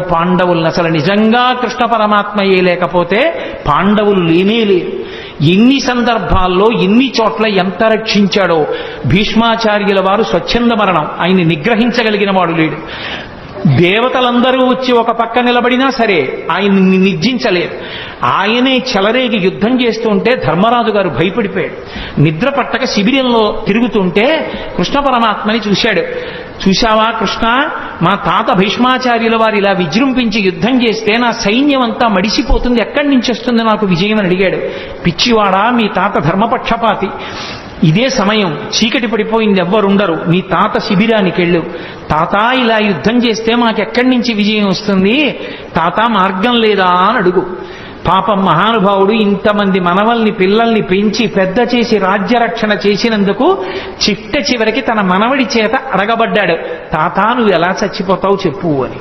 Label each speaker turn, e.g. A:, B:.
A: పాండవులను అసలు నిజంగా కృష్ణ పరమాత్మయే లేకపోతే పాండవులు లేనే లేరు. ఎన్ని సందర్భాల్లో ఎన్ని చోట్ల ఎంత రక్షించాడో. భీష్మాచార్యుల వారు స్వచ్ఛంద మరణం, ఆయన్ని నిగ్రహించగలిగిన వాడు లేడు. దేవతలందరూ వచ్చి ఒక పక్క నిలబడినా సరే ఆయన్ని నిర్జించలేరు. ఆయనే చెలరేగి యుద్ధం చేస్తుంటే ధర్మరాజు గారు భయపడిపోయాడు. నిద్ర పట్టక శిబిరంలో తిరుగుతుంటే కృష్ణ పరమాత్మని చూశాడు. చూశావా కృష్ణ, మా తాత భీష్మాచార్యుల వారు ఇలా విజృంభించి యుద్ధం చేస్తే నా సైన్యం అంతా మడిసిపోతుంది, ఎక్కడి నుంచి వస్తుంది నాకు విజయం అని అడిగాడు. పిచ్చివాడా, మీ తాత ధర్మపక్షపాతి. ఇదే సమయం, చీకటి పడిపోయింది, ఎవ్వరుండరు. నీ తాత శిబిరానికి వెళ్ళు. తాత ఇలా యుద్ధం చేస్తే మాకెక్కడి నుంచి విజయం వస్తుంది, తాత మార్గం లేదా అని అడుగు. పాపం మహానుభావుడు ఇంతమంది మనవల్ని పిల్లల్ని పెంచి పెద్ద చేసి రాజ్యరక్షణ చేసినందుకు చిట్ట చివరికి తన మనవడి చేత అడగబడ్డాడు, తాత నువ్వు ఎలా చచ్చిపోతావు చెప్పు అని.